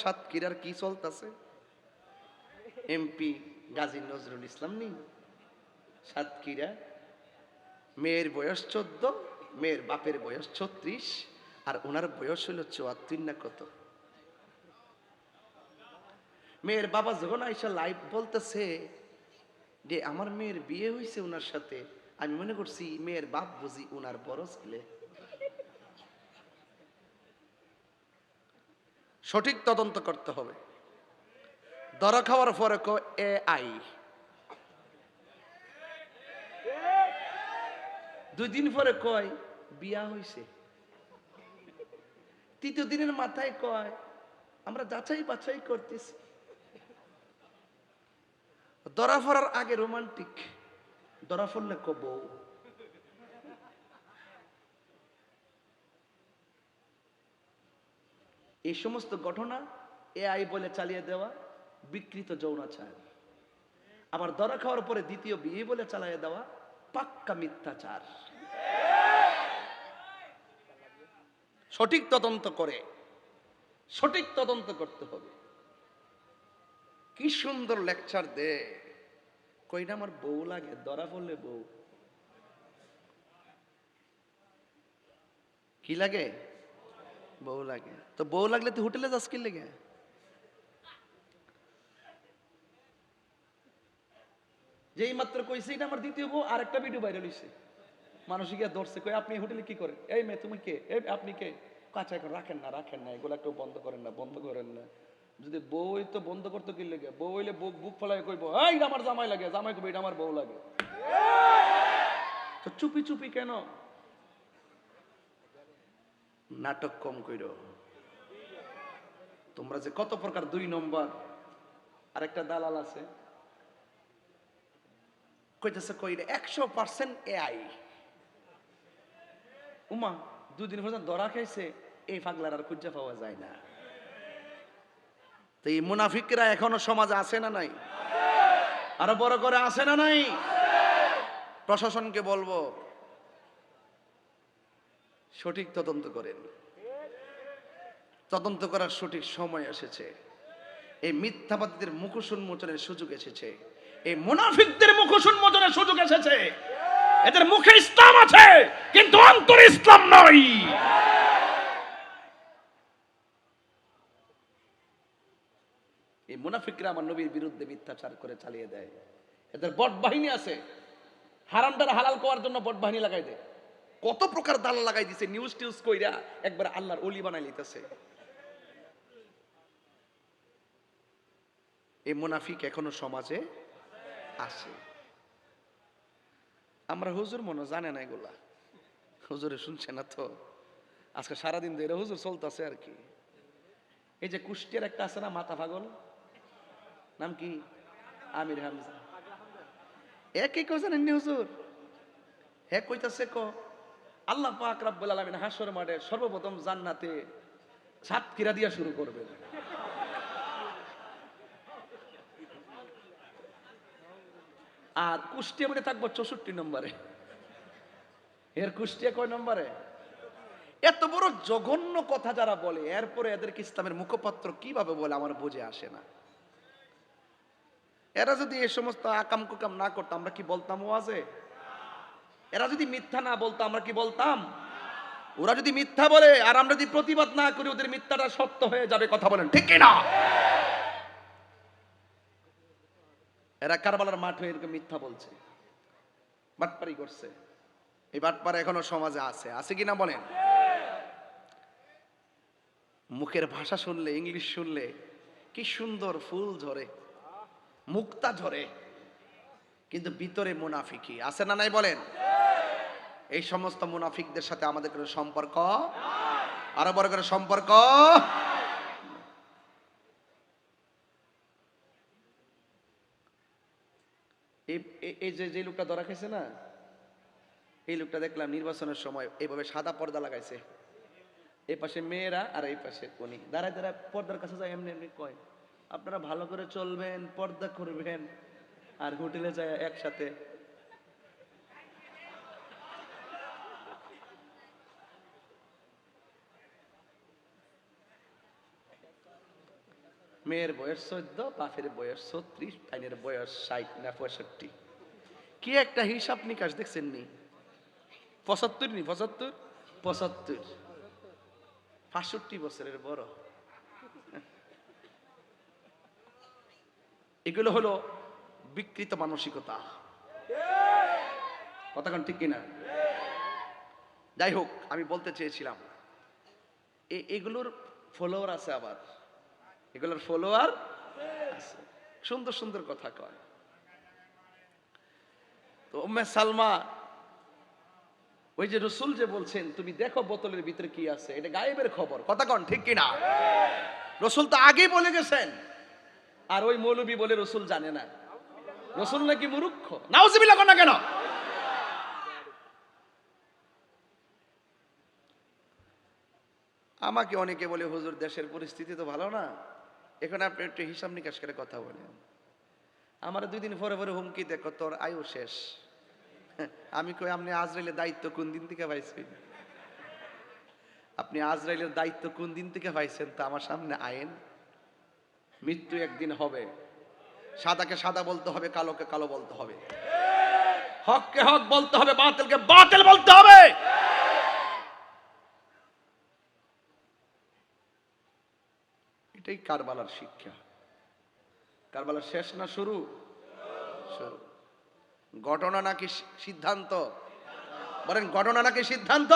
সাতক্ষীরার কি চলতেছে? এমপি গাজী নজরুল ইসলাম নি সাতক্ষীরা, মেয়ের বয়স 14, মেয়ের বাপের বয়স 36, আর ওনার বয়স হলো 74 না কত। মেয়ের বাবা যখন আইসা লাইভ বলতেছে যে আমার মেয়ের বিয়ে হয়েছে ওনার সাথে, আমি মনে করছি মেয়ের বাপ বুঝি ওনার বড় ছেলে। সঠিক তদন্ত করতে হবে। ধরা খাওয়ার পরে AI, 2 দিন পরে কয় বিয়া হইছে, 3য় দিনের মাথায় কয় আমরা যাচাই বাছাই করতেছি। ধরা পড়ার আগে রোমান্টিক, ধরা পড়লে কব। এই সমস্ত ঘটনা AI বলে চালিয়ে দেওয়া বিকৃত যৌনাচার। আবার ধরা খাওয়ার পরে দ্বিতীয় বিয়ে বলে চালিয়ে দেওয়া পাক্কা মিথ্যাচার। সঠিক তদন্ত করে, সঠিক তদন্ত করতে হবে। কি সুন্দর লেকচার দে, কইটা আমার বউ লাগে, ধরা পড়লে বউ কি লাগে? বউ লাগে। তো বউ লাগলে তুই হোটেলে যাস কি লেগে? যেই মাত্র কইছে এটা আমার দ্বিতীয় বউ, আরেকটা ভিডিও ভাইরাল হইছে, মানুষ গিয়ে ধরছে, কই আপনি হোটেলে কি করেন? এই মেয়ে তুমি কে? এই আপনি কে? কাঁচা এখন রাখেন না, রাখেন না, এগুলো একটু বন্ধ করেন না, বন্ধ করেন না। যদি বউ তো বন্ধ করতে কি লেগে? বউ হইলে বুক ফেলায় কইব এই আমার জামাই লাগে, জামাই কইব এটা আমার বউ লাগে। তো চুপি চুপি কেন? নাটক কম কইরো। তোমরা যে কত প্রকার 2 নম্বর। আরেকটা দালাল আছে, কইতেছে কই 100% AI। উমা 2 দিন পর্যন্ত ধরা খাইছে, এই পাগলার আর খুঁজে পাওয়া যায় না। তো এই মুনাফিকরা এখনো সমাজে আছে না নাই? আরো বড় করে আছে না নাই? প্রশাসনকে বলবো সঠিক তদন্ত করেন। তদন্ত করার সঠিক সময় এসেছে। এই মিথ্যাবাদীদের মুখোশ উন্মোচনের সুযোগ এসেছে। এই মুনাফিকদের মুখোশ উন্মোচনের সুযোগ এসেছে। এদের মুখে ইসলাম আছে কিন্তু অন্তরে ইসলাম নয়। এই মুনাফিকরা আমার নবীর বিরুদ্ধে মিথ্যাচার করে চালিয়ে দেয়। এদের বট বাহিনী আছে, হারামটার হালাল করার জন্য বট বাহিনী লাগাই দেয়। কত প্রকার দালাল লাগাই দিছে, নিউজ টিউজ কইরা একবার আল্লাহর ওলি বানাই লিতেছে। এই মুনাফিক এখনো সমাজে আছে। আমরা হুজুর মনে জানে না এগুলা, হুজুরে শুনছে না তো, আজকে সারাদিন ধরে হুজুর চলতেছে আর কি। এই যে কুষ্টিয়ার একটা আছে না মাথা পাগল, নাম কি? আমির হামজা। একই কথা জানেননি হুজুর? হে কইতাছে আল্লাহ পাক রব্বুল আলামিন হাসর মাঠে সর্বপ্রথম জান্নাতে সাতক্ষীরা দিয়া শুরু করবেন। আর কুষ্টিয়া মনে থাকবো 64 নম্বরে। এর কুষ্টিয়া কয় নম্বরে? এত বড় জঘন্য কথা যারা বলে, এরপরে এদেরকে ইসলামের মুখপাত্র কিভাবে বলে আমার বুঝে আসে না। এরা যদি এই সমস্ত আকাম কুকাম না করতো আমরা কি বলতাম ওয়াজে? এরা যদি মিথ্যা না বলতো আমরা কি বলতাম? ওরা যদি মিথ্যা বলে আর আমরা যদি প্রতিবাদ না করি, ওদের মিথ্যাটা সত্য হয়ে যাবে। কথা বলেন ঠিক কিনা? এরা কারবালার মাঠ হয়ে এরকম মিথ্যা বলছে, বাটপারি করছে। এই বাটপার এখনো সমাজে আছে, আছে কিনা বলেন? মুখের ভাষা শুনলে, ইংলিশ শুনলে কি সুন্দর ফুল ঝরে, মুক্তা ঝরে, কিন্তু ভিতরে মুনাফিকি আছে না নাই বলেন? এই সমস্ত মুনাফিকদের সাথে আমাদের কোনো সম্পর্ক, আরো বড় করে সম্পর্ক। এই যে লোকটা ধরা খাইছে না, এই লোকটা দেখলাম নির্বাচনের সময় এইভাবে সাদা পর্দা লাগাইছে। এই পাশে মেয়েরা আর এই পাশে উনি দাঁড়ায় দাঁড়ায় পর্দার কাছে যায়, এমনি এমনি কয় আপনারা ভালো করে চলবেন, পর্দা করবেন। আর হোটেলে যায় একসাথে। মেয়ের বয়স 14, বাপের বয়স 36, তাইনের বয়স 60 না 65। কি একটা হিসাব নিকাশ দেখছেন নি? 75 নি 75, 75, 65 বছরের বড়। এগুলো হলো বিকৃত মানসিকতা। কথাক্ষণ ঠিক কিনা? যাই হোক, আমি বলতে চেয়েছিলাম এগুলোর ফলোয়ার আছে, আবার এগুলোর ফলোয়ার আছে, সুন্দর সুন্দর কথা কয়। তো উম্মে সালমা, ওই যে রসুল যে বলছেন তুমি দেখো বোতলের ভিতরে কি আছে, এটা গায়েবের খবর। কথা কন ঠিক কিনা? রসুল তো আগেই বলে গেছেন, আর ওই মৌলবী বলে রসুল জানে না। রসুল নাকি মূর্খ? নাউজুবিল্লাহ না কেন? আমাকে অনেকে বলে হুজুর দেশের পরিস্থিতি তো ভালো না, এখন আপনি একটু হিসাব নিকাশ করে কথা বলেন। আমার 2 দিন পরে পরে হুমকি দেখো তোর আয়ু শেষ। আমি কই আপনি আজরাইলের দায়িত্ব কোন দিন থেকে পাইছেন? আপনি আজরাইলের দায়িত্ব কোন দিন থেকে পাইছেন? তা আমার সামনে আইন। মৃত্যু একদিন হবে, সাদাকে সাদা বলতে হবে, কালোকে কালো বলতে হবে, হককে হক বলতে হবে, বাতিলকে বাতিল বলতে হবে। এটাই কারবালার শিক্ষা। কারবালার শেষ না শুরু? শুরু। ঘটনা নাকি সিদ্ধান্ত? বলেন ঘটনা নাকি সিদ্ধান্ত?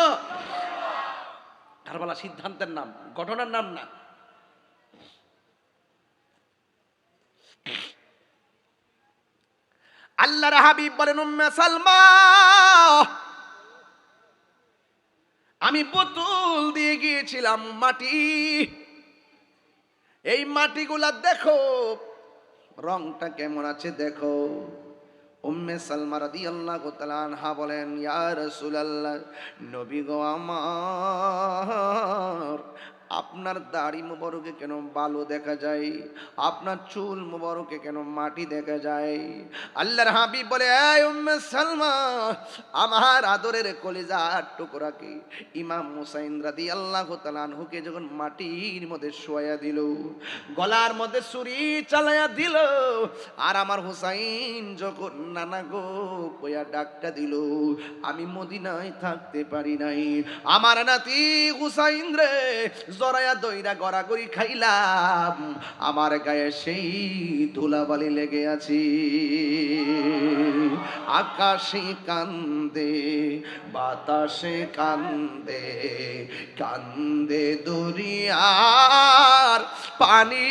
কারবালা সিদ্ধান্তের নাম, ঘটনার নাম না। আল্লাহর হাবিব বলেন উম্মে সালমা, আমি বোতল দিয়ে গিয়েছিলাম মাটি, এই মাটিগুলা দেখো রংটা কেমন আছে দেখো। উম্মে সালমা রাদিয়াল্লাহু তাআলা আনহা বলেন ইয়া রাসূলুল্লাহ, নবী গো আমার, আপনার দাড়ি মুবারকে কেন বালু দেখা যায়, আপনার চুল মুবারকে কেন মাটি দেখা যায়? আল্লাহর হাবিব বলে এই উম্মে সালমা, আমার আদরের কলিজার টুকরাকে ইমাম হুসাইন রাদিয়াল্লাহু তাআলা আনহুকে যখন মাটির মধ্যে শোয়া দিল, গলার মধ্যে ছুরি চালায়া দিল, আর আমার হুসাইন যখন নানা গো কইয়া ডাকটা দিল, আমি মদিনায় থাকতে পারি নাই। আমার নাতি হুসাইন রে জরায়া দইরা গড়াগড়ি খাইলাম, আমার গায়ে সেই ধুলাবালি লেগে আছে। আকাশে কান্দে, বাতাসে কান্দে, কান্দে দরিয়ার পানি,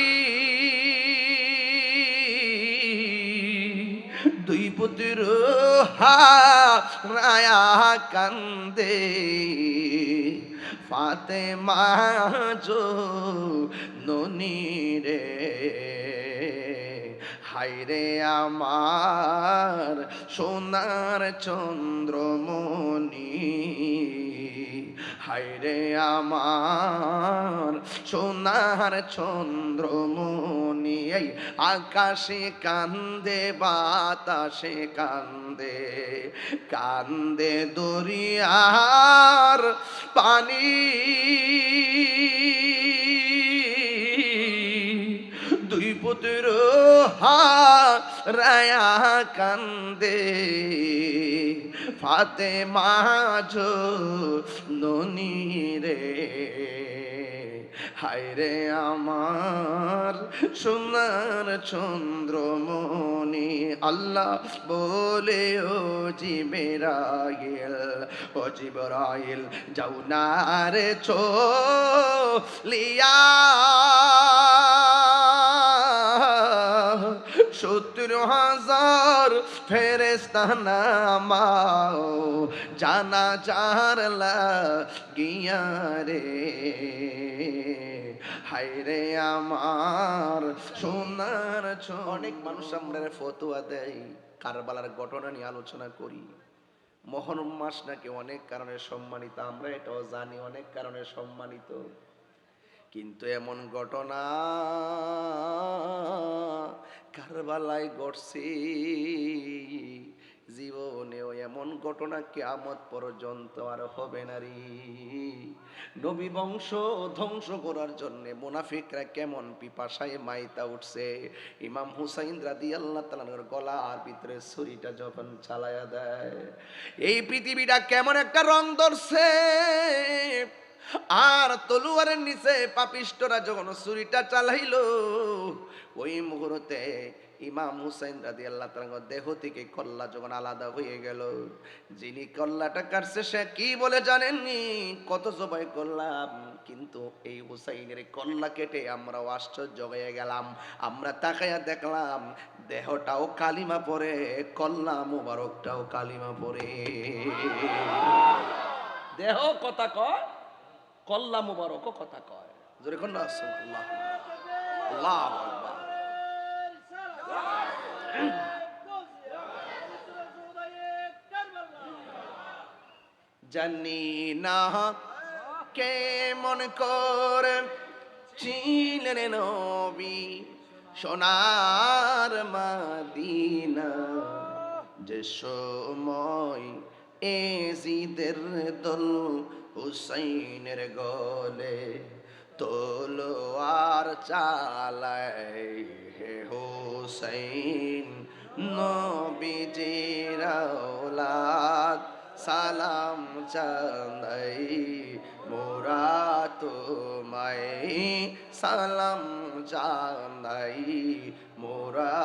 দুই পুত্র হারায়া কান্দে, ফাতেমা জননী রে, হায়রে আমার সোনার চন্দ্রমণি, হায়রে আমার সোনার চন্দ্রমণি। এই আকাশে কান্দে, বাতাসে কান্দে, কান্দে দরিয়ার পানি, দুই পুত্র হারায়া কান্দে, ফাতেমা জননী রে, হায়রে আমার সোনার চন্দ্রমণি। আল্লাহ বলে ও জিবরাইল, ও জিবরাইল যাও না রে চলিয়া, 70,000 ফেরেশতা নামাও জানাজার লাগিয়া রে, হায়রে আমার সোনার। অনেক মানুষ আমরা ফতোয়া দেয়, কারবালার ঘটনা নিয়ে আলোচনা করি। মহরম মাস নাকি অনেক কারণে সম্মানিত, আমরা এটাও জানি অনেক কারণে সম্মানিত, কিন্তু এমন ঘটনা কারবালায় ঘটছে, জীবনেও এমন ঘটনা কিয়ামত পর্যন্ত আর হবে না রে। নবী বংশ ধ্বংস করার জন্য মুনাফিকরা কেমন পিপাসায় মাইতা উঠছে। ইমাম হুসাইন রাদিয়াল্লাহু তাআলার গলার ভিতরে ছুরিটা যখন চালায়া দেয়, এই পৃথিবীটা কেমন একটা রং ধরছে। আর তলোয়ারের নিচে পাপিষ্টরা যখন ছুরিটা চালাইলো, ওই মুহূর্তে ইমাম হুসাইন রাদিয়াল্লাহু তাআলা দেহ থেকে কল্লা যখন আলাদা হয়ে গেল, যিনি কল্লাটা কাটছে সে কি বলে জানেননি? কত জবাই করলাম, কিন্তু এই হুসাইনের কল্লা কেটে আমরা আশ্চর্য হয়ে গেলাম। আমরা তাকায়া দেখলাম দেহটাও কালিমা পড়ে, কল্লা মুবারকটাও কালিমা পড়ে। দেহ কথা কয়, কল্লা মুবারকও কথা কয়। জোরে কোন আল্লাহ আল্লাহু আকবার। জানি না কেমন করে ছিলেন নবী সোনার মদিনা, যে সময় এজিদের দল হুসাইনের গলে তলোয়ার চালায় হে হুসাইন নবীজির আওলাদ সালাম জানাই মোরা তোমায় সালাম জানাই মোরা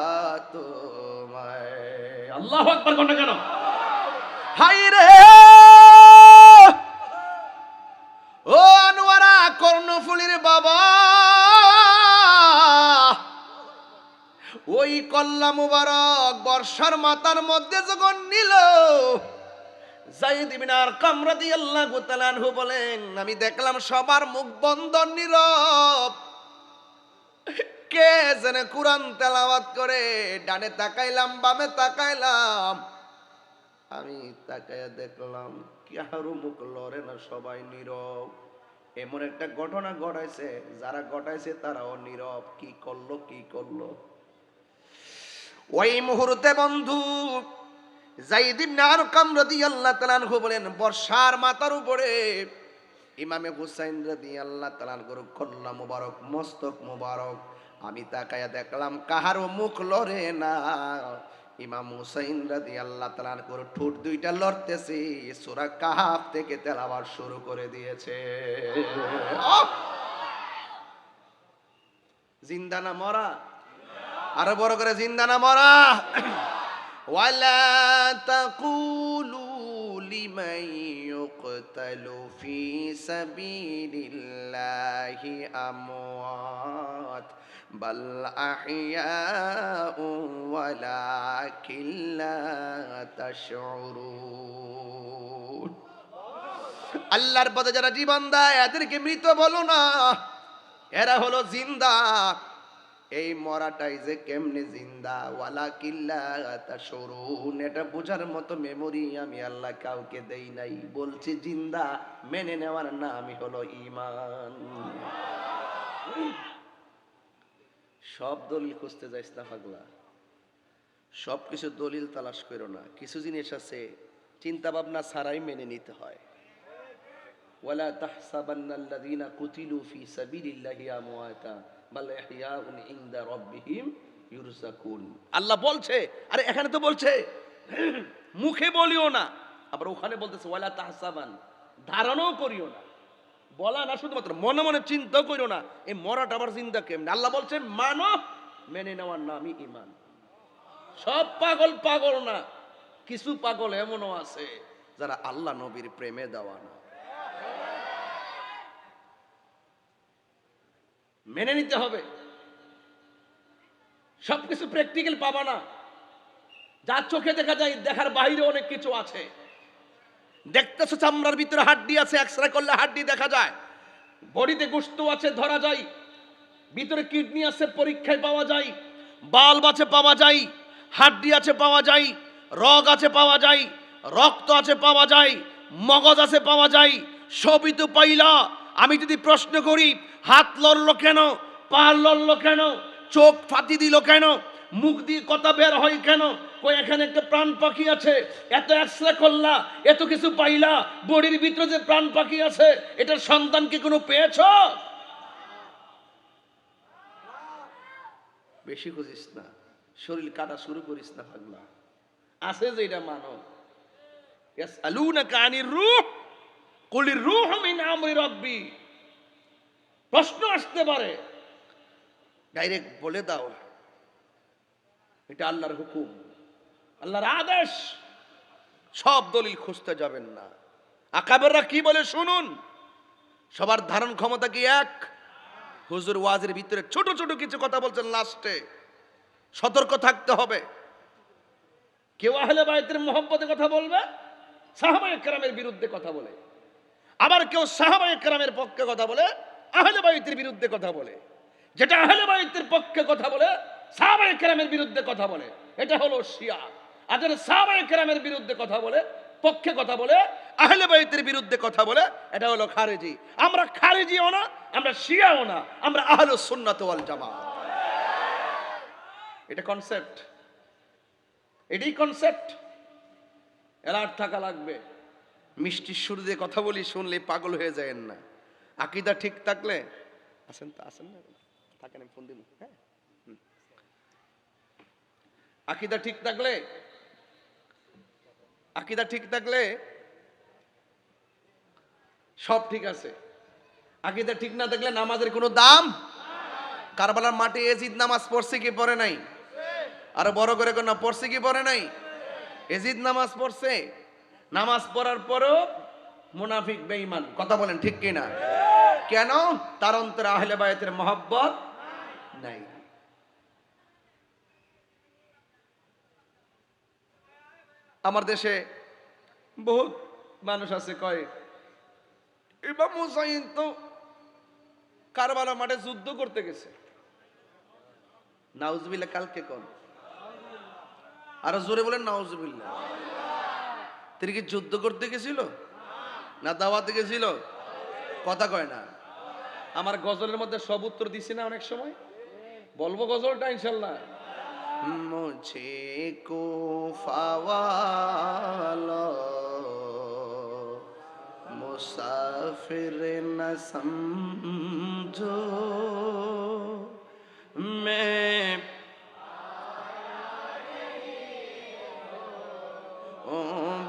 তোমায়। আল্লাহু আকবার কোন কেন? হাই রে ও আনোয়ারা কর্ণফুলীর বাবা, ওই কল্লা মুবারক বর্ষার মাথার মধ্যে যখন নিল, যায়েদ ইবনে আরকাম রাদিয়াল্লাহু তাআলা আনহু বলেন, আমি দেখলাম সবার মুখ বন্ধ, নীরব। কে যেন কুরআন তেলাওয়াত করে। ডানে তাকাইলাম, বামে তাকাইলাম, আমি তাকায়া দেখলাম কারো মুখ লড়ে না, সবাই নীরব। এমন একটা ঘটনা ঘটাইছে, যারা ঘটাইছে তারাও নীরব। কি করলো, কি করলো? ওই মুহূর্তে বন্ধু যায়েদ ইবনে আরকাম রাদিয়াল্লাহু তাআলা আনহু বলেন, বর্ষার মাথার উপরে ইমামে হুসাইন রাদিয়াল্লাহু তাআলা আনহুর কল্লা মুবারক, মস্তক মুবারক, আমি তাকায়া দেখলাম কাহারও মুখ লড়ে না। ইমাম হুসাইন রাদিয়াল্লাহু তাআলা আনহুর ঠোঁট দুইটা লড়তেছে, সূরা কাহাফ থেকে তেলাওয়াত শুরু করে দিয়েছে। জিন্দা না মরা? আরো বড় করে, জিন্দা না মরা? ওয়ালা তাকুলু লিমান ইউকতালু ফি সাবিলিল্লাহি আমওয়াত বাল আহইয়াউ ওয়ালাকিন লা তাশউরুন। আল্লাহর পথে যারা জীবন দেয় এদেরকে মৃত বলো না, এরা হলো জিন্দা। এই মরাটাই যে কেমনে জিন্দা, ওয়ালাকিন লা তাশউরুন, এটা বোঝার মতো মেমোরি আমি আল্লাহ কাউকে দেই নাই। বলছি জিন্দা, মেনে নেওয়ার নামই হলো ঈমান। সব দলিল খুঁজতে যাইস না পাগলা, সব কিছু দলিল তালাশ করো না। কিছু জিনিস আছে চিন্তা ভাবনা ছাড়াই মেনে নিতে হয়। ওয়ালা তাহসাবান্নাল্লাযীনা কুতিলু ফি সাবিলিল্লাহি আমওয়াতা বাল ইহইয়াউন ইনদা রাব্বিহিম ইউরযাকুন। আল্লাহ বলছে, আরে এখানে তো বলছে মুখে বলিও না, আবার ওখানে বলতেছে ওয়ালা তাহসাবান, ধারণাও করিও না। বলা না, শুধুমাত্র মনে মনে চিন্তা করিও না। এই মরাটা আবার চিন্তা কেমন? আল্লাহ বলছে মানো, মেনে নেওয়ার নামই ঈমান। সব পাগল পাগল না, কিছু পাগল এমনও আছে যারা আল্লাহ নবীর প্রেমে দেওয়া না। মেনে নিতে হবে। সবকিছু প্র্যাকটিক্যাল পাবা না। যা চোখে দেখা যায়, দেখার বাইরে অনেক কিছু আছে। দেখতেছো চামড়ার ভিতরে হাড্ডি আছে, এক্সরে করলে হাড্ডি দেখা যায়। বডিতে গোশত আছে, ধরা যায়। ভিতরে কিডনি আছে, পরীক্ষায় পাওয়া যায়। বাল্ব আছে, পাওয়া যায়। হাড্ডি আছে, পাওয়া যায়। রগ আছে, পাওয়া যায়। রক্ত আছে, পাওয়া যায়। মগজ আছে, পাওয়া যায়। সবই তো পাইলা। আমি যদি প্রশ্ন করি হাত লড়লো কেন, পা লড়লো কেন, চোখ ফাটি দিল কেন, মুখ দিয়ে কথা বের হয় কেন? কই এখানে একটা প্রাণ পাখি আছে, এত এক্সরে করলা, এত কিছু পাইলা, বডির ভিতরে যে প্রাণ পাখি আছে এটার সন্তান কি কোনো পেয়েছো? বেশি খুঁজিস না, শরীর কাটা শুরু করিস না পাগলা। আছে যে এটা মানো। ইয়াসআলুনাকা আনির রূহ কুলির রূহু মিন আমরি রাব্বি। প্রশ্ন আসতে পারে, ডাইরেক্ট বলে দাও এটা আল্লাহর হুকুম, আল্লাহর আদেশ। সব দলিল খুঁজতে যাবেন না। আকাবেররা কি বলে শুনুন। সবার ধারণ ক্ষমতা কি এক? হুজুর ওয়াজের ভিতরে ছোট ছোট কিছু কথা বলছেন, লাস্টে সতর্ক থাকতে হবে। কেউ আহলে বাইতের মহব্বতের কথা বলবে, সাহাবায়ে কেরামের বিরুদ্ধে কথা বলে। আবার কেউ সাহাবায়ে কেরামের পক্ষে কথা বলে, আহলে বাইতের বিরুদ্ধে কথা বলে। যেটা আহলে বাইতের পক্ষে কথা বলে, সাহাবায়ে কেরামের বিরুদ্ধে কথা বলে, এটা হলো শিয়া। আর যারা সাহাবায়ে কেরামের বিরুদ্ধে কথা বলে, পক্ষে কথা বলে, আহলে বাইতের বিরুদ্ধে কথা বলে, এটা হলো খারেজি। আমরা খারেজিও না, আমরা শিয়াও না, আমরা আহলুস সুন্নাত ওয়াল জামাত। এটা কনসেপ্ট, এটাই কনসেপ্ট। অ্যালার্ট থাকা লাগবে। মিষ্টির সুর দিয়ে কথা বলি, শুনলে পাগল হয়ে যায়েন না। আকীদা ঠিক থাকলে আসেন, তো আসেন না, থাকেন, আমি ফোন দিব। হ্যাঁ, আকীদা ঠিক থাকলে, আকীদা ঠিক থাকলে সব ঠিক আছে। আকীদা ঠিক না থাকলে নামাজের কোনো দাম। কারবালার মাঠে এজিদ নামাজ পড়ছে কি পড়ে নাই? আরো বড় করে কোন পড়ছে কি পড়ে নাই? এজিদ নামাজ পড়ছে। নামাজ পড়ার পরও মুনাফিক বেঈমান। কথা বলেন ঠিক কিনা? কেন? তার অন্তরে আহলে বায়তের মহব্বত নাই। আমার দেশে বহুত মানুষ আছে কয় ইমাম হুসাইন তো কারবালা মাঠে যুদ্ধ করতে গেছে। নাউজুবিল্লাহ। কালকে কোন আরো জোরে বলেন নাউজুবিল্লাহ। তিনি কি যুদ্ধ করতে গেছিল না দাওয়াতে গেছিল? কথা কয় না। আমার গজলের মধ্যে সব উত্তর দিছি না অনেক সময়। বলবো গজলটা ইনশাল্লাহ। মুঝে কুফা ওয়ালা मुसाफिर न समझो मैं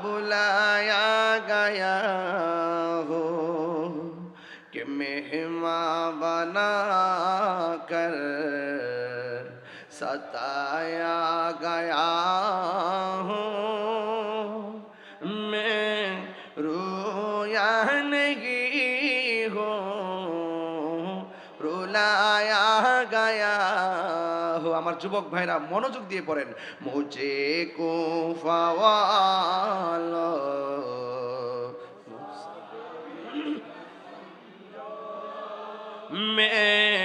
बुलाया गया हो कि मेहमान बना कर सताया गया हूँ मैं रोया नहीं हो रुलाया गया हो। আমার যুবক ভাইরা মনোযোগ দিয়ে পড়েন। মুঝে কুফা ওয়ালা मैं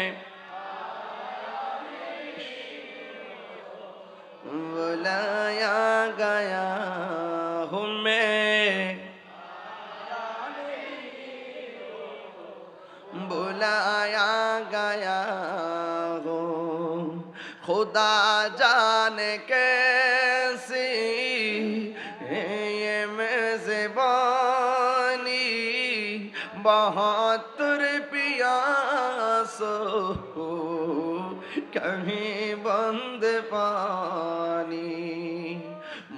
बुलाया गया हूँ मैं बुलाया गया हो खुदा जाने कैसी ये मेज़बानी बहत्तर पियासो कहीं बंद पानी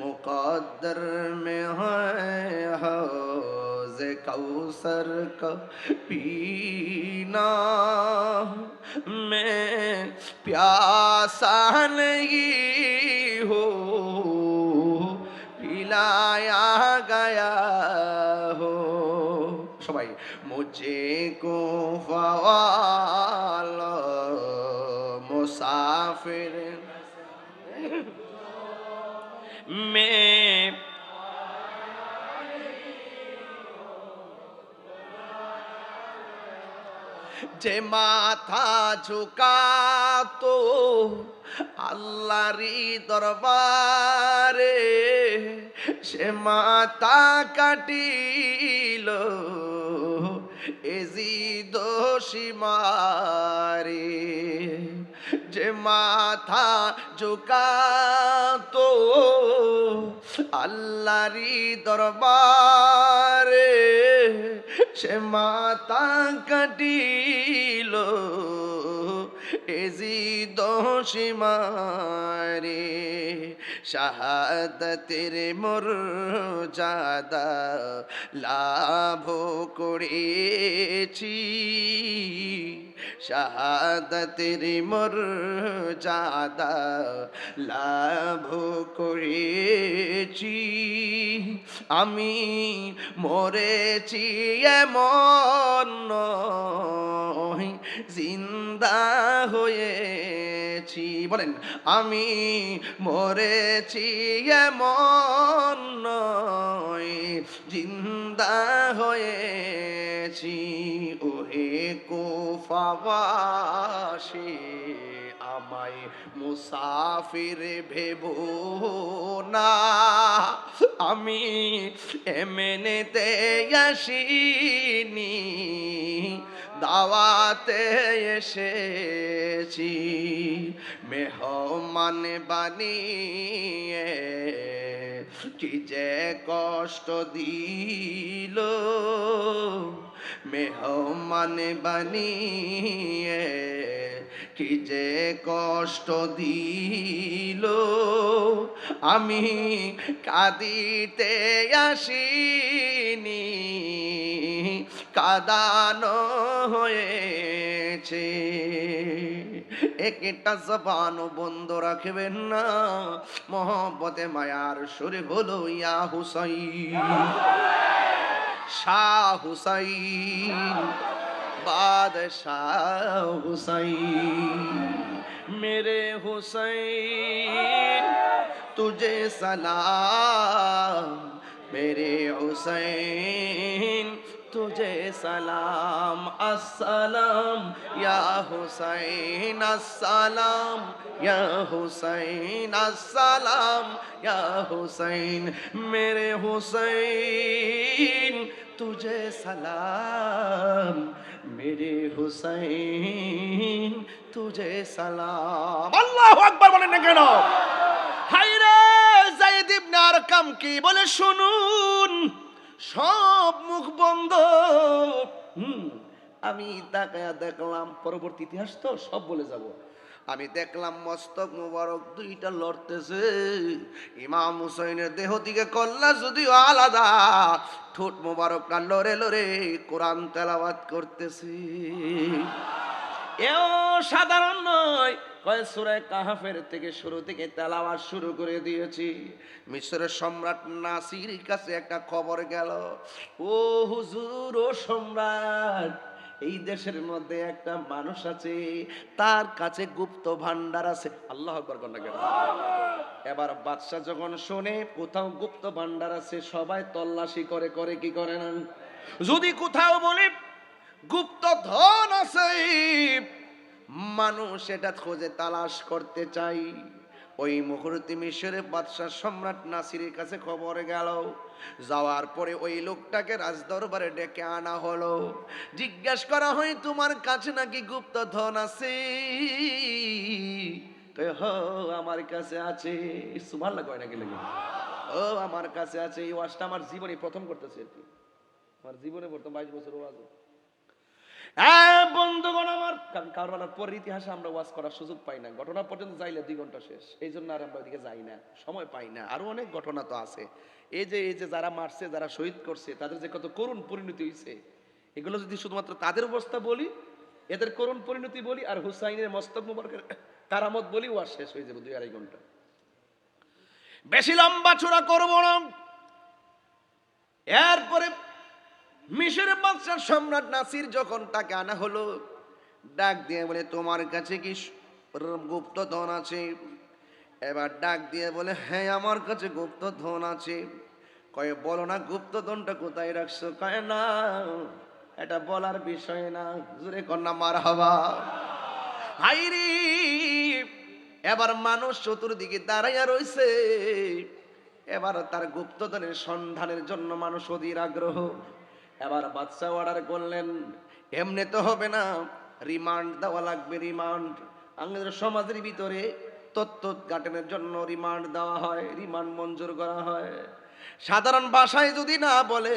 मुक़द्दर में है हौज़ कौसर का पीना मैं प्यासा नहीं हो पिलाया गया हो। সবাই मुझे को फ़वाला मुसाफिर में যে মাথা ঝুকাতো আল্লাহরই দরবারে সে মাথা কাটিল এজিদ সীমারে যে মাথা ঝুকাতো আল্লাহরি দরবারে, সে মাথা কাটিল এজিদ সীমারে। শাহাদাতের মর্যাদা লাভ করেছি, শাহাদাতের মর্যাদা লাভ করেছি। আমি মরেছি এমন নয়, জিন্দা হয়েছি। বলেন, আমি মরেছি এমন নয়, জিন্দা হয়েছি। ওহে কুফাবাসী, আমায় মুসাফির ভেবো না, আমি এমনিতে আসিনি, দাওয়াতে এসেছি। মেহমান বানিয়ে কি যে কষ্ট দিল, মেহমান বানিয়ে কি যে কষ্ট দিল। আমি কাঁদিতে আসিনি, কাঁদানো হয়েছে। একটা জবানও বন্ধ রাখবেন না, মহব্বতে মায়ার সুরে হলো ইয়া হুসাইন, শাহ হুসাইন, বাদশাহ হুসাইন। मेरे हुसैन तुझे सलाम, मेरे हुसैन तुझे सलाम। अस्सलाम या हुसैन, अस्सलाम या हुसैन, अस्सलाम या हुसैन। मेरे हुसैन तुझे सलाम, मेरे हुसैन तुझे सलाम। আল্লাহু আকবার বলেন না কেন? হায়রে যায়েদ ইবনে আরকাম কি বলে শুনুন, সব মুখ বন্ধ। আমি তাকায়া দেখলাম, পরবর্তী ইতিহাস তো সব বলে যাব। আমি দেখলাম মস্তক মুবারক দুইটা লড়তেছে। ইমাম হুসাইনের দেহ থেকে কল্লা যদিও আলাদা, ঠোঁট মুবারকটা লড়ে লড়ে কোরআন তেলাওয়াত করতেছে। এও সাধারণ নয়, কয় সূরা কাহফের থেকে শুরু থেকে তেলাওয়াত শুরু করে দিয়েছি। মিশরের সম্রাট নাসির কাছে একটা খবর গেল, ও হুজুর, ও সম্রাট, এই দেশের মধ্যে একটা মানুষ আছে, তার কাছে গুপ্ত ভান্ডার আছে। আল্লাহু আকবার কোন না কেন? এবার বাদশা যখন শুনে কোথাও গুপ্ত ভান্ডার আছে, সবাই তল্লাশি করে, করে কি করে না? যদি কোথাও বলে গুপ্ত ধন আছে, মানুষ এটা খোঁজে তালাশ করতে চাই। ওই মুহূর্তে মিশরের বাদশা সম্রাট নাসিরের কাছে খবর গেল। যাওয়ার পরে ওই লোকটাকে রাজদরবারে ডেকে আনা হলো। জিজ্ঞাসা করা হয়, তোমার কাছে নাকি গুপ্ত ধন আছে? আমার কাছে আছে। সুবহানাল্লাহ কয় নাকি লাগে? ও আমার কাছে আছে। এই ওয়াজটা আমার জীবনে প্রথম করতেছে আর কি, আমার জীবনে প্রথম 22 বছর ওয়াজ। বন্ধুগণ আমার, কারবালার পরের ইতিহাসে আমরা ওয়াজ করার সুযোগ পাই না, ঘটনা পর্যন্ত যাইলে 2 ঘন্টা শেষ, এই জন্য আর আমরা ওইদিকে যাই না, সময় পাই না। আরো অনেক ঘটনা তো আছে। এই যে যারা মারছে, যারা শহীদ করছে, তাদের যে কত করুণ পরিণতি হয়েছে, এগুলো যদি শুধুমাত্র তাদের অবস্থা বলি, এদের করুণ পরিণতি বলি, আর হুসাইনের মস্তক মুবারকের কারামত বলি, ওয়াজ শেষ হয়ে যাবে 2-2.5 ঘন্টা। বেশি লম্বা চূড়া করবো না। এরপরে মিশরের বাদশা সম্রাট নাসির যখন তাকে আনা হলো, ডাক দিয়ে বলে, তোমার কাছে কি গুপ্ত ধন আছে? এবার ডাক দিয়ে বলে, হ্যাঁ আমার কাছে গুপ্ত ধন আছে। কয়ে, বলো না গুপ্ত ধনটা কোথায় রাখছো? কয়ে, না এটা বলার বিষয় না। জোরে কন্যা মারহাবা। হাইরি, এবার মানুষ চতুর্দিকে দাঁড়াইয়া রইছে। এবার তার গুপ্তধনের সন্ধানের জন্য মানুষ অধীর আগ্রহ। এবার বাদশা অর্ডার করলেন, এমনি তো হবে না, রিমান্ড দেওয়া লাগবে, রিমান্ড। আমাদের সমাজের ভিতরে তথ্য উদ্ঘাটনের জন্য রিমান্ড দেওয়া হয়, রিমান্ড মঞ্জুর করা হয়। সাধারণ ভাষায় যদি না বলে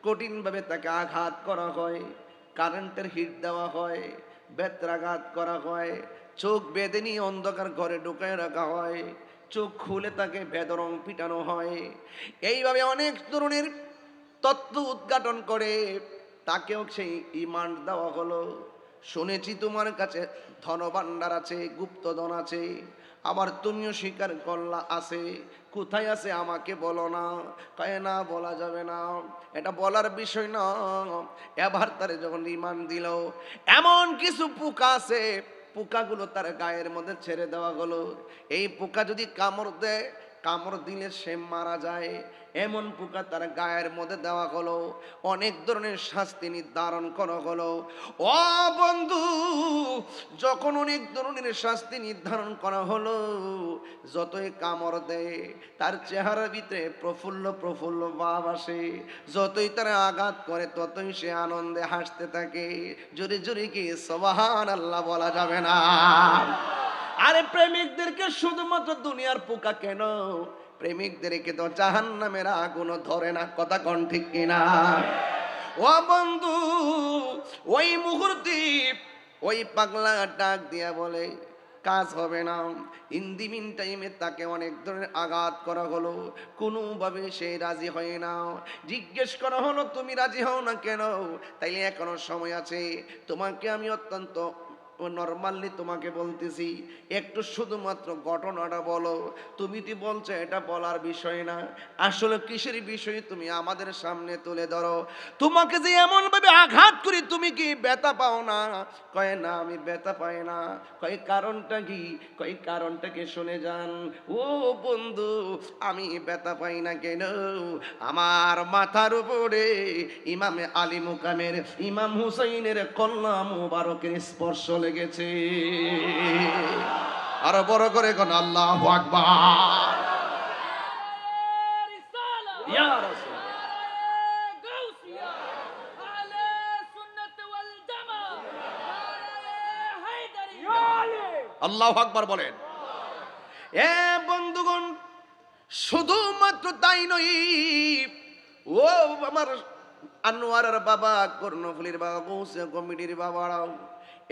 কঠিনভাবে তাকে আঘাত করা হয়, কারেন্টের হিট দেওয়া হয়, বেত্রাঘাত করা হয়, চোখ বেঁধে নিয়ে অন্ধকার ঘরে ঢুকায় রাখা হয়, চোখ খুলে তাকে বেদরং পিটানো হয়। এইভাবে অনেক ধরনের তথ্য উদ্ঘাটন করে তাকেও সেই রিমান্ড দেওয়া হলো। শুনেছি তোমার কাছে ধনভাণ্ডার আছে, গুপ্তধন আছে, আবার তুমিও স্বীকার করলা আছে, কোথায় আছে আমাকে বলো না। কয় না, বলা যাবে না, এটা বলার বিষয় না। এবার তারে যখন রিমান্ড দিল, এমন কিছু পোকা আছে, পোকাগুলো তার গায়ের মধ্যে ছেড়ে দেওয়া হলো। এই পোকা যদি কামড় দেয়, কামড় দিলে সে মারা যায়, এমন পোকা তার গায়ের মধ্যে দেওয়া হলো। অনেক ধরনের শাস্তি নির্ধারণ করা হলো। ও বন্ধু, যখন অনেক ধরনের শাস্তি নির্ধারণ করা হলো, যতই কামড় দেয় তার চেহারার ভিতরে প্রফুল্ল প্রফুল্ল ভাব আসে, যতই তারা আঘাত করে ততই সে আনন্দে হাসতে থাকে। জোরে জোরে কি সুবহানাল্লাহ বলা যাবে না? আরে প্রেমিকদেরকে শুধুমাত্র দুনিয়ার পোকা কেন, প্রেমিকদেরকে তো জাহান্নামের আগুন ধরে না। কথা কোন ঠিক কিনা? ও বন্ধু, ওই মুহূর্তে ওই পাগলা ডাক দিয়া বলে কাজ হবে না। ইন দি মিন টাইমে তাকে অনেক ধরনের আঘাত করা হলো, কোনোভাবে সে রাজি হয় না। জিজ্ঞেস করা হলো তুমি রাজি হও না কেন? তাইলে এখনো সময় আছে, তোমাকে আমি অত্যন্ত নরমালি তোমাকে বলতেছি, একটু শুধুমাত্র ঘটনাটা বলো। তুমি কি বলছো এটা বলার বিষয় না, আসলে কিসের বিষয় তুমি আমাদের সামনে তুলে ধরো। তোমাকে যে এমন ভাবে আঘাত করি তুমি কি ব্যথা পাও না? কয় না, আমি ব্যথা পাই না। কয় কারণটা কি? কয় কারণটাকে শুনে যান। ও বন্ধু, আমি ব্যথা পাই না কেন? আমার মাথার উপরে ইমামে আলী মুকামের ইমাম হুসাইনের কল্লা মুবারকের স্পর্শ লেগেছে। আরো বড় করে কোন আল্লাহু আকবার। ইয়া রাসূল আল্লাহু আকবার বলেন। এ বন্ধুগণ, শুধুমাত্র তাই নয়, ও আমার আনোয়ারের বাবা, কর্ণফুলির বাবা, গৌসে কমিটির বাবারাও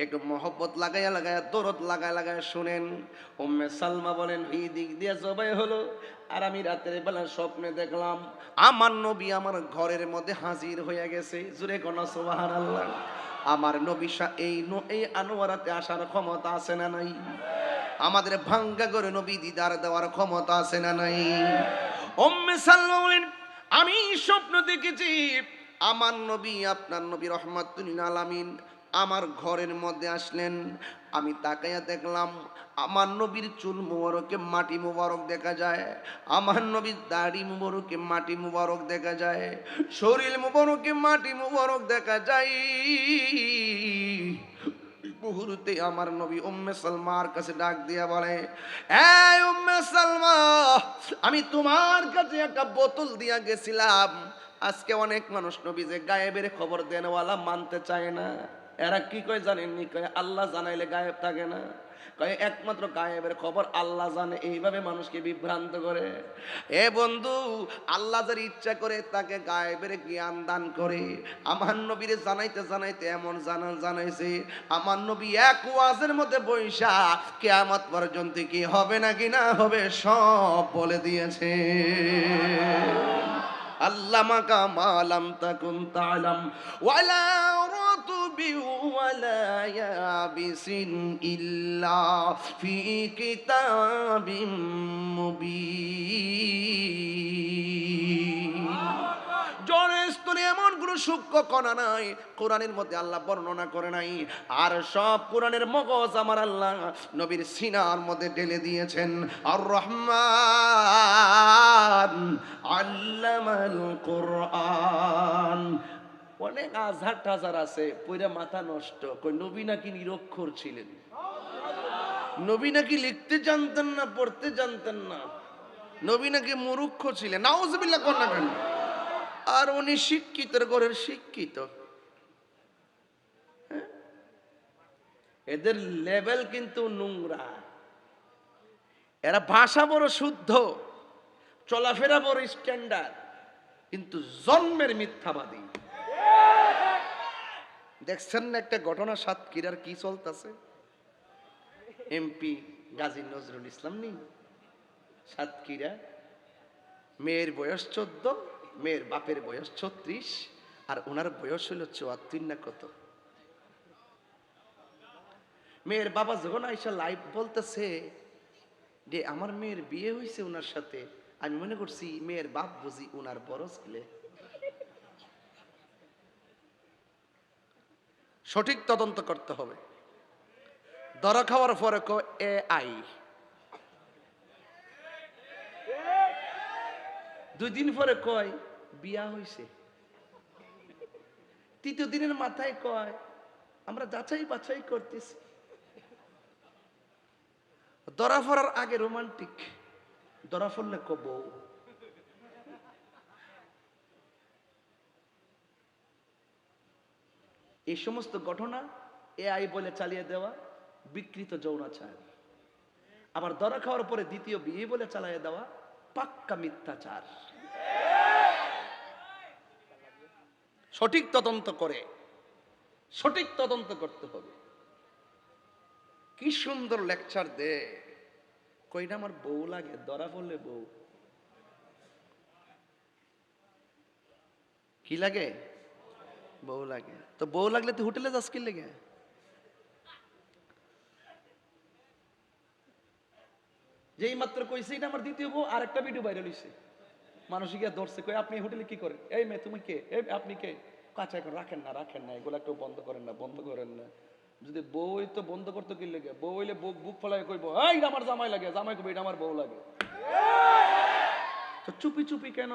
একটু মহব্বত লাগাইয়া লাগাইয়া দরদ লাগায় লাগায় শুনেন। উম্মে সালমা বলেন, এই দিক দিয়ে জবাই হলো, আর আমি রাতের বেলা স্বপ্নে দেখলাম আমার নবী আমার ঘরের মধ্যে হাজির হয়ে গেছে। জুরে কোন সুবহানাল্লাহ। আমার নবী এই আনোয়ারাতে আসার ক্ষমতা আছে না নাই? আমাদের ভাঙ্গা করে নবী দিদার দেওয়ার ক্ষমতা আছে না নাই? উম্মে সালমা বলেন, আমি স্বপ্ন দেখেছি আমার নবী, আপনার নবী রহমাতুল আলামিন আমার ঘরের মধ্যে আসলেন। আমি তাকাইয়া দেখলাম আমার নবীর চুল মুবারকে মাটি মুবারক দেখা যায়, আমার নবীর দাড়ি মুবারকে মাটি মুবারক দেখা যায়, শরীর মুবারকে মাটি মুবারক দেখা যায়। মুহূর্তে আমার নবী উম্মে সালমার কাছে ডাক দিয়া বলে, এই উম্মে সালমা, আমি তোমার কাছে একটা বোতল দিয়া গেছিলাম। আজকে অনেক মানুষ নবী যে গায়েবের খবর দেনওয়ালা মানতে চায় না। এরা কি কয় জানেননি? কয় আল্লাহ জানাইলে গায়েব থাকে না। কয় একমাত্র গায়েবের খবর আল্লাহ জানে। এইভাবে মানুষকে বিভ্রান্ত করে। এ বন্ধু, আল্লাহ যার ইচ্ছা করে তাকে গায়েবের জ্ঞান দান করে। আমার নবীরে জানাইতে জানাইতে এমন জানাইছে, আমার নবী এক ওয়াজের মধ্যে বৈশা কিয়ামত পর্যন্ত কি হবে নাকি না হবে সব বলে দিয়েছে। আল্লামাকা মালাম তাকুন তালাম ওয়ালা রাতুবি ওয়ালা ইয়াবিসিন ইল্লা ফি কিতাবিম মুবিন। জড়ের স্তরে এমন কোনো সূক্ষ্ম কণা নাই কোরআনের মধ্যে আল্লাহ বর্ণনা করে নাই। আর সব কোরআনের মগজ আমার আল্লাহ নবীর সিনার মধ্যে ঢেলে দিয়েছেন। আর রহমান আল্লামাল কোরআন। অনেক আজহার টাজার আছে পইরা মাথা নষ্ট, কই নবী নাকি নিরক্ষর ছিলেন, নবী নাকি লিখতে জানতেন না, পড়তে জানতেন না, নবী নাকি মূর্খ ছিলেন। নাউজুবিল্লাহ কোন না কেন? আর উনি শিক্ষিতের ঘরের শিক্ষিত। এদের লেভেল কিন্তু নোংরা। এরা ভাষা বড় শুদ্ধ, চলাফেরা বড় স্ট্যান্ডার্ড, কিন্তু জন্মের মিথ্যাবাদী। দেখছেন না একটা ঘটনা সাতক্ষীরার কি চলতেছে? এমপি গাজী নজরুল ইসলাম নি সাতক্ষীরা, মেয়ের বয়স 14, মেয়ের বাপের বয়স 36, আর ওনার বয়স হলো 74 না কত। মেয়ের বাবা যখন আইসা লাইভ বলতেছে যে আমার মেয়ের বিয়ে হয়েছে ওনার সাথে, আমি মনে করছি মেয়ের বাপ বুঝি ওনার বড় ছেলে। সঠিক তদন্ত করতে হবে। ধরা খাওয়ার পরে AI, 2 দিন পরে কয় বিয়া হইছে, 3 দিনের মাথায় কয় আমরা যাচাই বাছাই করতেছি। ধরা পড়ার আগে রোমান্টিক, ধরা পড়লে কব। এই সমস্ত ঘটনা AI বলে চালিয়ে দেওয়া বিকৃত যৌনাচার। আবার ধরা খাওয়ার পরে দ্বিতীয় বিয়ে বলে চালিয়ে দেওয়া পাক্কা মিথ্যাচার। সঠিক তদন্ত করে, সঠিক তদন্ত করতে হবে। কি সুন্দর লেকচার দে, কইনা আমার বউ লাগে, ধরা পড়লে বউ কি লাগে? বউ লাগে। তো বউ লাগলে তুই হোটেলে যাস কি লেগে? যেই মাত্র কইছে এটা আমার দ্বিতীয় বউ, আরেকটা ভিডিও ভাইরাল হইছে, মানুষ গিয়া ধরছে, কই আপনি হোটেলে কি করেন? এই মেয়ে তুমি কে? এই আপনি কে? কাঁচা এখন রাখেন না, রাখেন না, এগুলো একটু বন্ধ করেন না, বন্ধ করেন না। যদি বউ তো বন্ধ করতে কি লেগে? বউ হইলে বুক ফলায় কইব এই আমার জামাই লাগে, জামাই কইব এটা আমার বউ লাগে। তো চুপি চুপি কেন?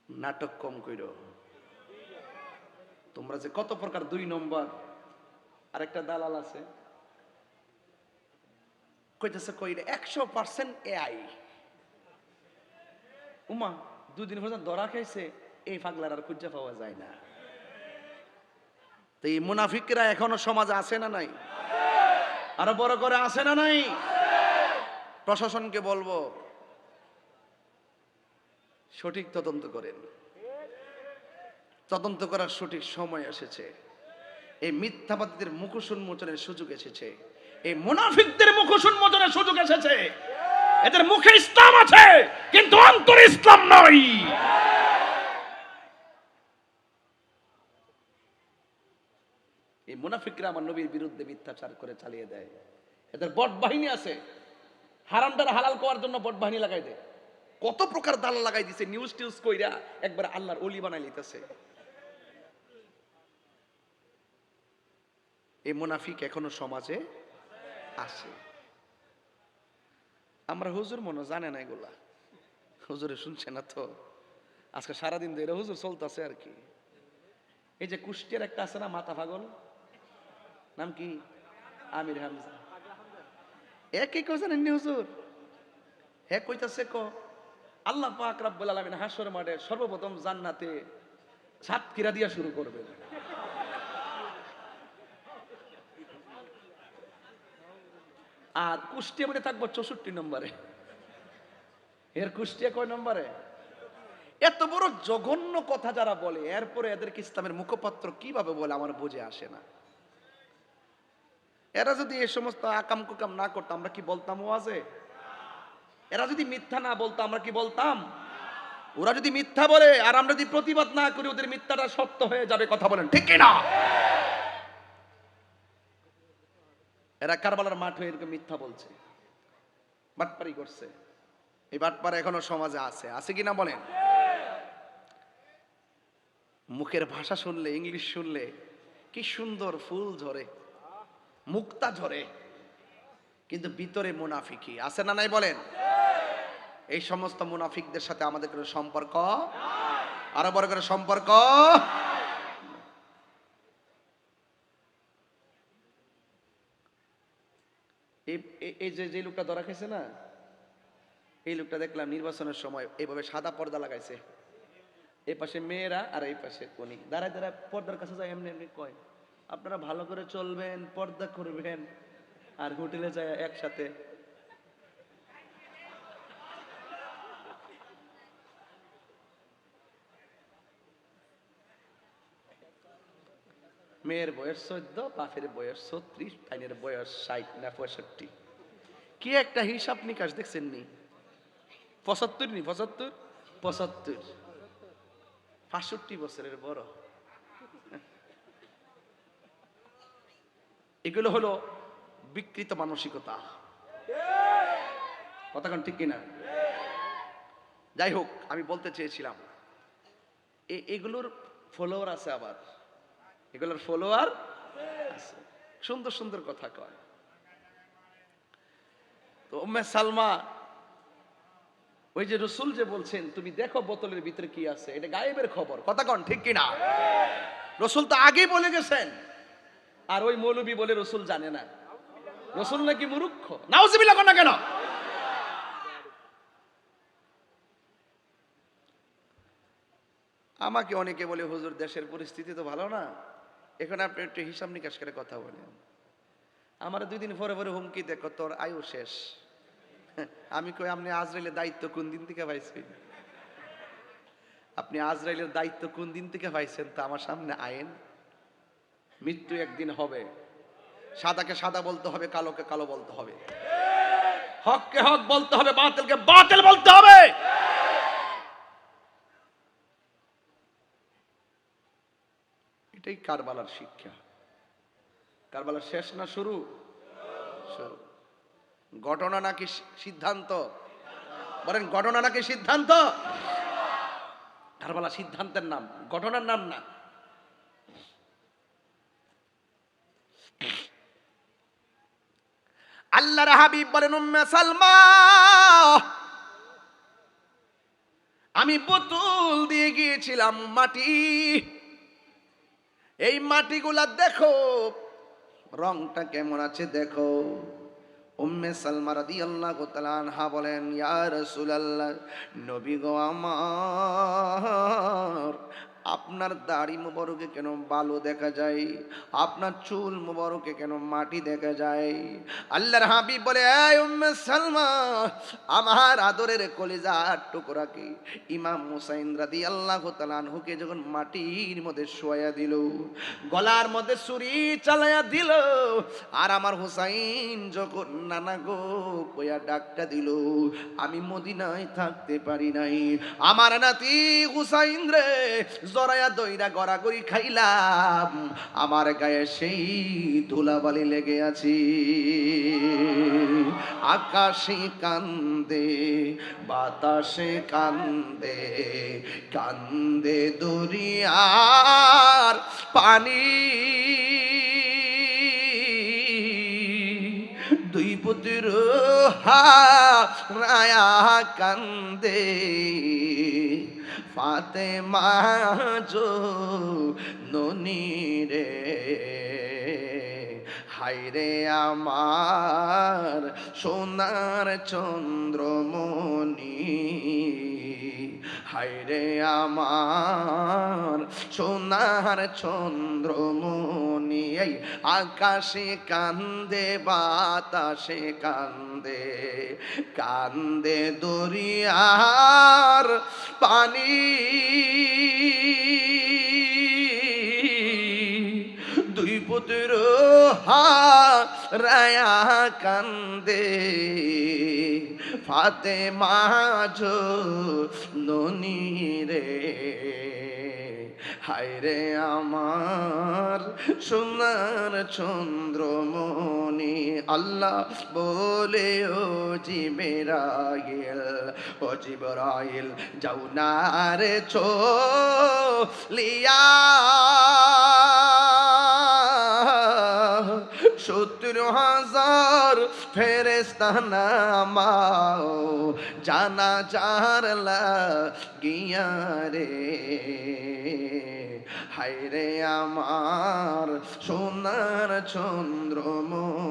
নাটক কম কইরো। তোমরা যে কত প্রকার 2 নম্বর। আরেকটা দালাল আছে, কইতেছে কই 100% AI। উমা 2 দিন পর্যন্ত ধরা খাইছে, এই পাগলার আর খুঁজে পাওয়া যায় না। তো এই মুনাফিকরা এখনো সমাজে আছে না নাই? আরো বড় করে আছে না নাই? প্রশাসনকে বলবো সঠিক তদন্ত করেন। তদন্ত করার সঠিক সময় এসেছে। এই মিথ্যাবাদীদের মুখোশ উন্মোচনের সুযোগ এসেছে। এই মুনাফিকদের মুখোশ উন্মোচনের সুযোগ এসেছে। এদের মুখে ইসলাম আছে কিন্তু অন্তরে ইসলাম নয়। এই মুনাফিকরা আমার নবীর বিরুদ্ধে মিথ্যাচার করে চালিয়ে দেয়। এদের বট বাহিনী আছে, হারামটার হালাল করার জন্য বট বাহিনী লাগাই দেয়। কত প্রকার দালাল লাগাই দিছে, নিউজ টিউজ কইরা একবার আল্লাহর ওলি বানাই লিতেছে। এই মুনাফিক এখনো সমাজে আছে। আমরা হুজুর মনে জানে না এগুলা, হুজুরে শুনছে না তো। আজকে সারাদিন ধরে হুজুর চলতেছে আর কি। এই যে কুষ্টিয়ার একটা আছে না মাথা পাগল, নাম কি? আমির হামজা। একই কথা জানেন হুজুর? হ্যাঁ কইতাছে আল্লাহ পাক রব্বুল আলামিন হাসর মাঠে সর্বপ্রথম জান্নাতে সাতক্ষীরা দিয়া শুরু করবেন। আর কুষ্টিয়া মধ্যে থাকবো 64 নম্বরে। এর কুষ্টিয়া কয় নম্বরে? এত বড় জঘন্য কথা যারা বলে, এরপরে এদেরকে ইসলামের মুখপাত্র কিভাবে বলে আমার বুঝে আসে না। এরা যদি এই সমস্ত আকাম কুকাম না করতো আমরা কি বলতাম ওয়াজে? এরা যদি মিথ্যা না বলতো আমরা কি বলতাম? ওরা যদি মিথ্যা বলে আর আমরা যদি প্রতিবাদ না করি, ওদের মিথ্যাটা সত্য হয়ে যাবে। কথা বলেন ঠিক কিনা? এরা কারবালার মাঠ হয়ে এরকম মিথ্যা বলছে, বাটপারি করছে। এই বাটপার এখনো সমাজে আছে, আছে কিনা বলেন? মুখের ভাষা শুনলে, ইংলিশ শুনলে কি সুন্দর ফুল ঝরে, মুক্তা ঝরে, কিন্তু ভিতরে মুনাফিকি আছে না নাই বলেন? এই সমস্ত মুনাফিকদের সাথে আমাদের কোনো সম্পর্ক, আরো বড় করে সম্পর্ক। এই যে লোকটা ধরা খেয়েছে না, এই লোকটা দেখলাম নির্বাচনের সময় এইভাবে সাদা পর্দা লাগাইছে। এই পাশে মেয়েরা আর এই পাশে উনি দাঁড়ায় দাঁড়ায় পর্দার কাছে যায়, এমনি এমনি কয় আপনারা ভালো করে চলবেন, পর্দা করবেন, আর হোটেলে যায় একসাথে মেয়ের বয়স 14, বাপের বয়স 36, তাইনের বয়স 60 না 65। কি একটা হিসাব নিকাশ দেখছেন নি? 75 নি 75, 75, 65 বছরের বড়। এগুলো হলো বিকৃত মানসিকতা। কথা কোন ঠিক কিনা? যাই হোক, আমি বলতে চেয়েছিলাম এগুলোর ফলোয়ার আছে, আবার এগুলোর ফলোয়ার আছে, সুন্দর সুন্দর কথা কয়। তো উম্মে সালমা, ওই যে রসুল যে বলছেন তুমি দেখো বোতলের ভিতরে কি আছে, এটা গায়েবের খবর। কথা কন ঠিক কিনা? রসুল তো আগেই বলে গেছেন, আর ওই মৌলবী বলে রসুল জানে না। রসুল নাকি মূর্খ? নাউজুবিল্লাহ না কেন? আমাকে অনেকে বলে হুজুর দেশের পরিস্থিতি তো ভালো না, এখন আপনি একটু হিসাব নিকাশ করে কথা বলেন। আমার 2 দিন পরে পরে হুমকি দেখো তোর আয়ু শেষ। আমি কই আপনি আজরাইলের দায়িত্ব কোন দিন থেকে পাইছেন? আপনি আজরাইলের দায়িত্ব কোন দিন থেকে পাইছেন? তা আমার সামনে আইন। মৃত্যু একদিন হবে, সাদাকে সাদা বলতে হবে, কালোকে কালো বলতে হবে, হককে হক বলতে হবে, বাতিলকে বাতিল বলতে হবে। এটাই কারবালার শিক্ষা। কারবালার শেষ না শুরু? শুরু। ঘটনা নাকি সিদ্ধান্ত? বলেন ঘটনা নাকি সিদ্ধান্ত? কারবালা সিদ্ধান্তের নাম, ঘটনার নাম না। আল্লাহর হাবিব বলেন উম্মে সালমা, আমি বোতল দিয়ে গিয়েছিলাম মাটি, এই মাটিগুলা দেখো রংটা কেমন আছে দেখো। উম্মে সালমা রাদিয়াল্লাহু তাআলা আনহা বলেন, ইয়া রাসূলুল্লাহ, নবী গো আমার, আপনার দাড়ি মুবারকে কেন বালু দেখা যায়? আপনার চুল মুবারকে কেন মাটি দেখা যায়? আল্লাহর হাবিব বলে, এই উম্মে সালমা, আমার আদরের কলিজার টুকরাকে ইমাম হুসাইন রাদিয়াল্লাহু তাআলা আনহুকে যখন মাটির মধ্যে শোয়া দিল, গলার মধ্যে ছুরি চালায়া দিল, আর আমার হুসাইন যখন নানা গো কইয়া ডাকটা দিল, আমি মদিনায় থাকতে পারি নাই। আমার নাতি হুসাইন রে জরায়া দইরা গড়াগড়ি খাইলাম, আমার গায়ে সেই ধুলাবালি লেগে আছে। আকাশে কান্দে, বাতাসে কান্দে, কান্দে দরিয়ার পানি, দুই পুত্র হারায়া কান্দে ফাতেমা জননী রে। হায়রে আমার সোনার চন্দ্রমণি, হায়রে আমার সোনার চন্দ্রমণি, এই আকাশে কান্দে, বাতাসে কান্দে, কান্দে দরিয়ার পানি, দুই পুত্র হারায়া কান্দে ফাতেমা জননী রে। হায়রে আমার সোনার চন্দ্রমণি। আল্লাহ বলে, ও জিবরাইল, ও জিবরাইল, যাও না রে চলিয়া, 70,000 ফেরেশতা নামাও জানাজার লাগিয়া রে। হায়রে আমার সোনার চন্দ্রমণি।